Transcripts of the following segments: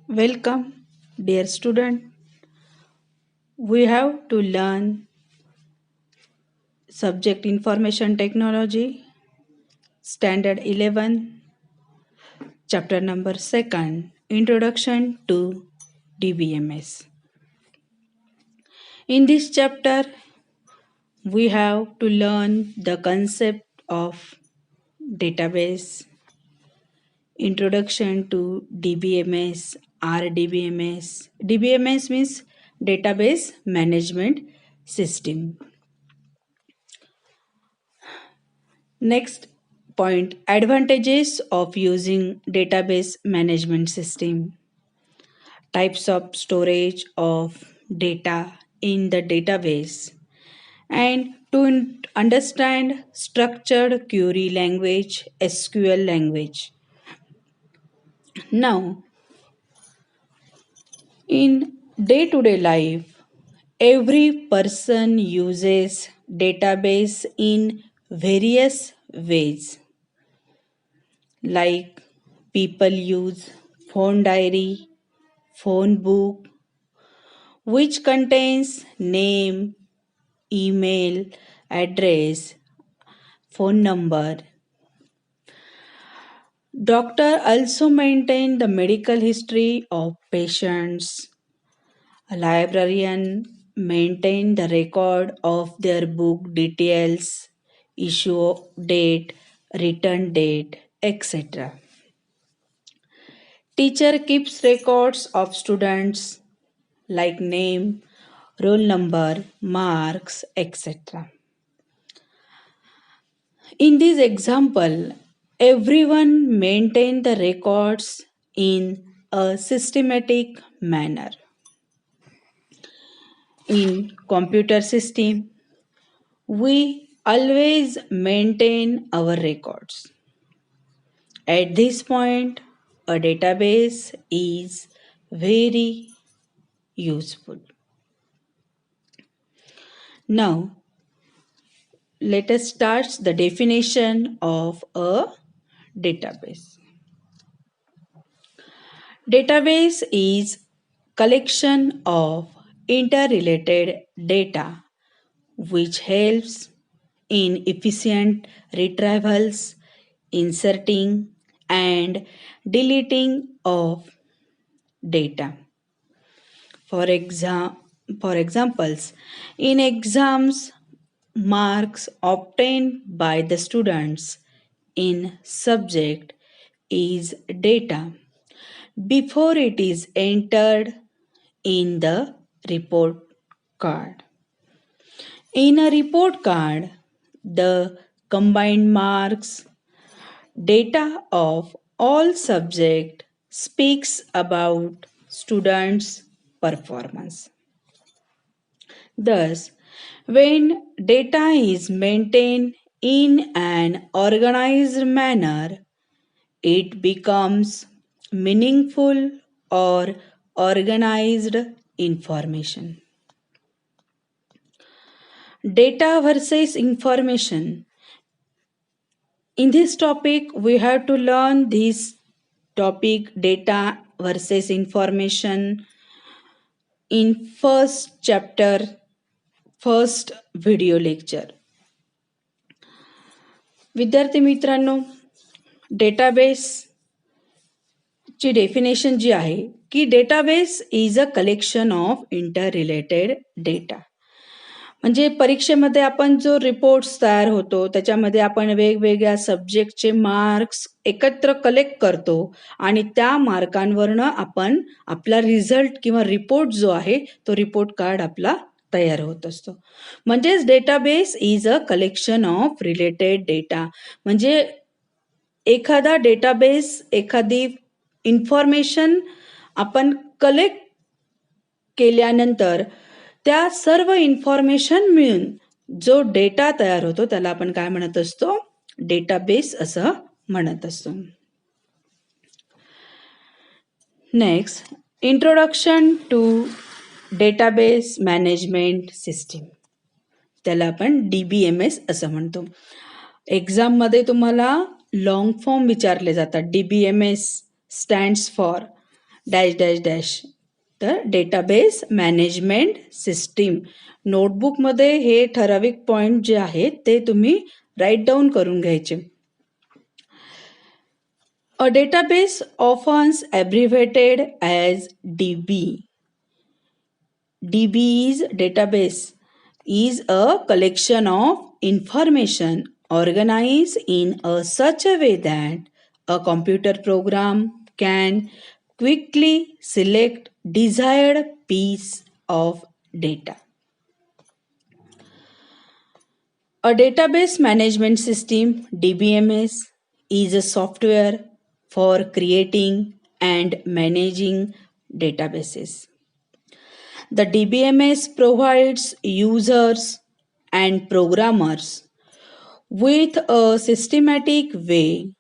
Welcome, dear student. We have to learn subject information technology, standard 11, chapter number 2, introduction to DBMS. In this chapter, we have to learn the concept of database, introduction to DBMS, RDBMS. DBMS means database management system. Next point, advantages of using database management system. Types of storage of data in the database, and to understand structured query language, SQL language. Now, in day-to-day life, every person uses database in various ways, like people use phone diary, phone book, which contains name, email, address, phone number. Doctor also maintain the medical history of patients. A librarian maintain the record of their book details, issue date, return date, etc. Teacher keeps records of students like name, roll number, marks, etc. In this example, everyone maintain the records in a systematic manner. In computer system, we always maintain our records. At this point, a database is very useful. Now, let us start the definition of a database. Database is collection of interrelated data which helps in efficient retrievals, inserting and deleting of data. For for examples, in exams, marks obtained by the students in subject is data before it is entered in the report card. In a report card, the combined marks data of all subject speaks about students' performance. Thus, when data is maintained in an organized manner, it becomes meaningful or organized information. Data versus information. In this topic, we have to learn this topic data versus information in first chapter, first video lecture. विद्यार्थी मित्रांनो, database ची definition जी आहे की database is a collection of inter related data. म्हणजे परीक्षेमध्ये आपण जो reports तयार होतो त्याच्यामध्ये आपण वेगवेगळ्या सब्जेक्टचे मार्क्स एकत्र कलेक्ट करतो आणि त्या मार्कांवरनं आपण आपला रिझल्ट किंवा रिपोर्ट जो आहे तो रिपोर्ट कार्ड आपला तयार होत असतो. म्हणजेच database is a collection of related data. म्हणजे एखादा डेटाबेस, एखादी इन्फॉर्मेशन आपण कलेक्ट केल्यानंतर त्या सर्व इन्फॉर्मेशन मिळून जो डेटा तयार होतो त्याला आपण काय म्हणत असतो? डेटाबेस असं म्हणत असतो. Next, introduction to database management system, त्याला आपण DBMS असं म्हणतो. एक्झाममध्ये तुम्हाला लॉंग फॉर्म विचारले जातात. DBMS stands for dash dash dash. तर डेटाबेस मॅनेजमेंट सिस्टीम. नोटबुकमध्ये हे ठराविक पॉईंट जे आहेत ते तुम्ही राईट डाऊन करून घ्यायचे. A database, often abbreviated as DB. DB is database is a collection of information organized in such a way that a computer program can quickly select desired piece of data. A database management system, DBMS, is a software for creating and managing databases. The DBMS provides users and programmers with a systematic way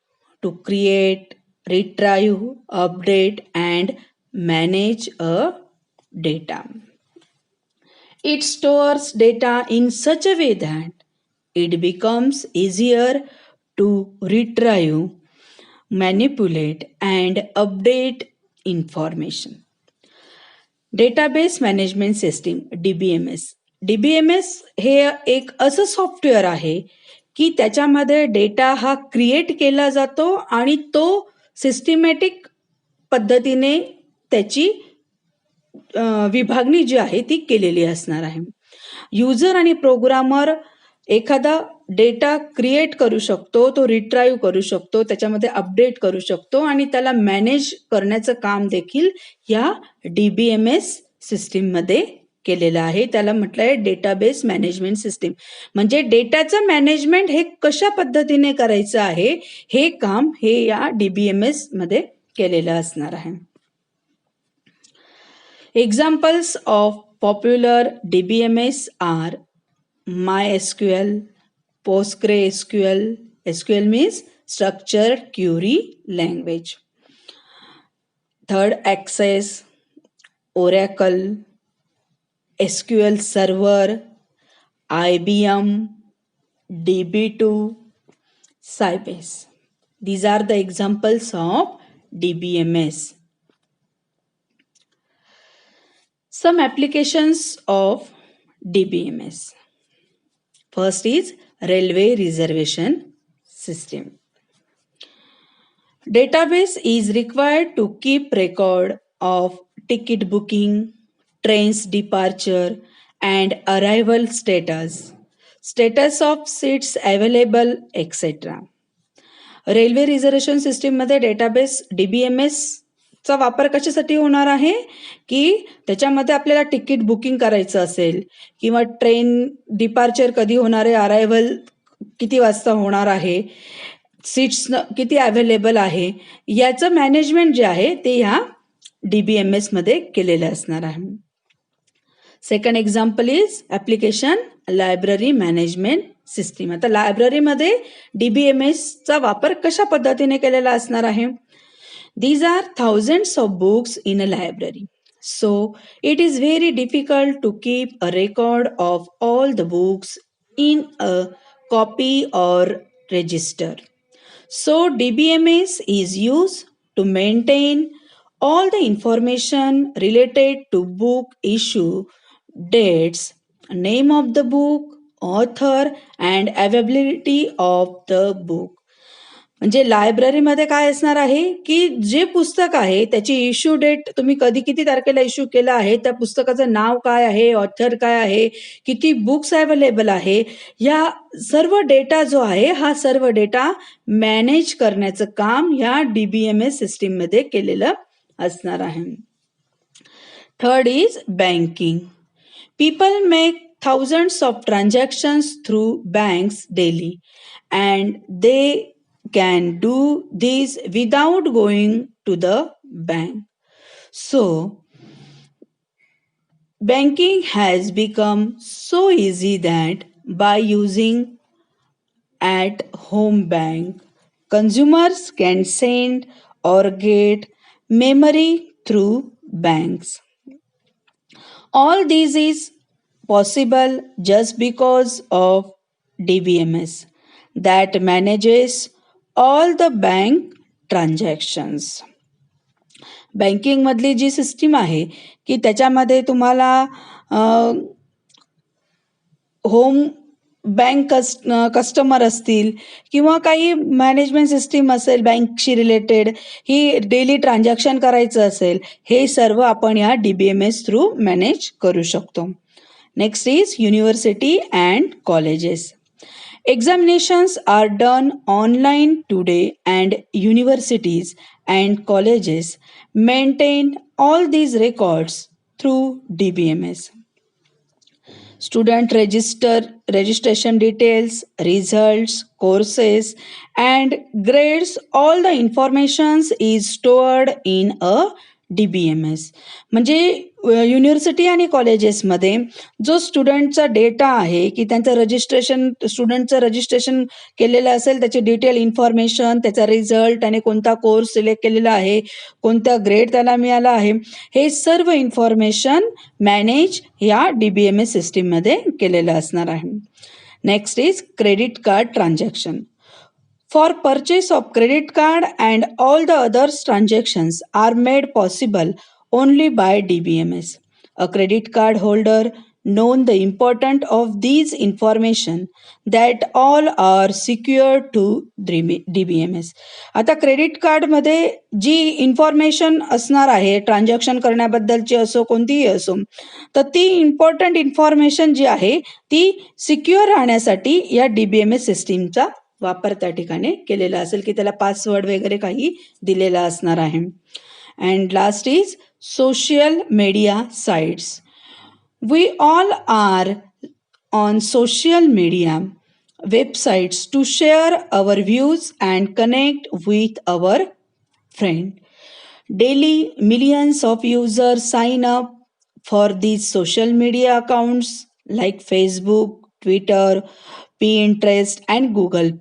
to create, retrieve, update, and manage a data. It stores data in such a way that it becomes easier to retrieve, manipulate, and update information. Database management system DBMS. DBMS हे एक असं software आहे की त्याच्यामध्ये data हा create केला जातो आणि तो सिस्टमॅटिक पद्धतीने त्याची विभागणी जी आहे ती केलेली असणार आहे. युजर आणि प्रोग्रामर एखादा डेटा क्रिएट करू शकतो, तो रिट्राईव्ह करू शकतो, त्याच्यामध्ये अपडेट करू शकतो आणि त्याला मॅनेज करण्याचं काम देखील या DBMS सिस्टीममध्ये केलेलं आहे. त्याला म्हटलं आहे डेटाबेस मॅनेजमेंट सिस्टीम. म्हणजे डेटाचं मॅनेजमेंट हे कशा पद्धतीने करायचं आहे हे काम हे या DBMS मध्ये केलेलं असणार आहे. Examples of popular DBMS are MySQL, PostgreSQL. SQL means Structured Query Language. Third, Access, Oracle, SQL Server, IBM, DB2, Sybase. These are the examples of DBMS. Some applications of DBMS. First is Railway Reservation System. Database is required to keep record of ticket booking, trains departure, and arrival status of seats available, etc. Railway reservation सिस्टीममध्ये database DBMS चा वापर कशासाठी होणार आहे की त्याच्यामध्ये आपल्याला ticket booking करायचं असेल किंवा ट्रेन डिपार्चर कधी होणार आहे, अरायव्हल किती वाजता होणार आहे, सीट्स किती अवेलेबल आहे, याचं मॅनेजमेंट जे आहे ते ह्या DBMS मध्ये केलेलं असणार आहे. Second example is application library management system. आता लायब्ररीमध्ये DBMS चा वापर कशा पद्धतीने केलेला असणार आहे. These are thousands of books in a library. So it is very difficult to keep a record of all the books in a copy or register. So DBMS is used to maintain all the information related to book issue, dates, name of the book, author, and availability of the book. म्हणजे लायब्ररीमध्ये काय असणार आहे की जे पुस्तक आहे त्याची issue date, तुम्ही कधी किती तारखेला इश्यू केलं आहे, त्या पुस्तकाचं नाव काय आहे, ऑथर काय आहे, किती बुक्स अवेलेबल आहे, या सर्व डेटा जो आहे हा सर्व डेटा मॅनेज करण्याचं काम ह्या DBMS सिस्टीम मध्ये केलेलं असणार आहे. Third is banking. People make thousands of transactions through banks daily and they can do this without going to the bank. So, banking has become so easy that by using at home bank, consumers can send or get money through banks. All this is possible just because of DBMS that manages all the bank transactions. बँकिंगमधली जी system आहे की त्याच्यामध्ये तुम्हाला home bank customer असतील किंवा काही management system असेल बँकशी रिलेटेड, ही डेली ट्रान्झॅक्शन करायचं असेल, हे सर्व आपण या DBMS थ्रू मॅनेज करू शकतो. Next is university and colleges. Examinations are done online today, and universities and colleges maintain all these records through DBMS. Student registration details, results, courses, and grades, all the informations is stored in a DBMS. म्हणजे university आणि कॉलेजेसमध्ये जो स्टुडंटचा data आहे की त्यांचं स्टुडंटचं registration केलेलं असेल, त्याची detail information, त्याचा रिझल्ट आणि कोणता कोर्स सिलेक्ट केलेला आहे, कोणता ग्रेड त्याला मिळाला आहे, हे सर्व इन्फॉर्मेशन मॅनेज या DBMS सिस्टीममध्ये केलेलं असणार आहे. Next is credit card transaction. For purchase of credit card and all the other transactions are made possible only by DBMS. A credit card holder known the importance of these information that all are secure to DBMS. आता credit कार्डमध्ये जी information असणार आहे transaction करण्याबद्दलची असो कोणतीही असो, तर ती important information जी आहे ती सिक्युअर राहण्यासाठी या DBMS सिस्टीमचा वापर त्या ठिकाणी केलेला असेल की त्याला पासवर्ड वगैरे काही दिलेला असणार आहे. And last is social media sites. We all are on social media websites to share our views and connect with our friend. Daily, millions of users sign up for these social media accounts like Facebook, Twitter, Pinterest, and Google+.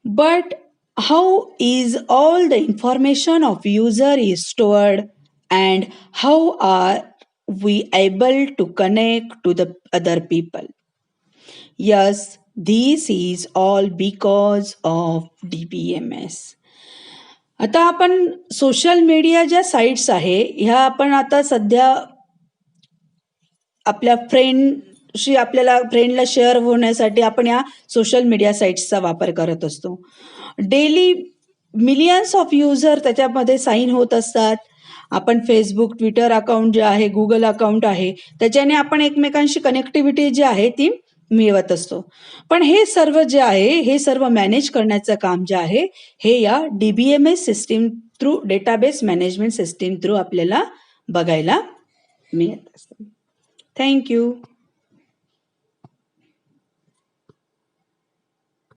But how is all the information of user is stored, and how are we able to connect to the other people? Yes, this is all because of DBMS. आता आपण social media ज्या sites आहे ह्या आपण आता सध्या आपल्या फ्रेंडला share होण्यासाठी आपण या सोशल मीडिया साईट्सचा वापर करत असतो. डेली मिलियन्स ऑफ युजर त्याच्यामध्ये साईन होत असतात. आपण फेसबुक, ट्विटर अकाउंट जे आहे, गुगल अकाउंट आहे, त्याच्याने आपण एकमेकांशी कनेक्टिव्हिटी जी आहे ती मिळवत असतो. पण हे सर्व जे आहे हे सर्व मॅनेज करण्याचं काम जे आहे हे या DBMS system through, database management system through आपल्याला बघायला मिळत असतं. थँक्यू.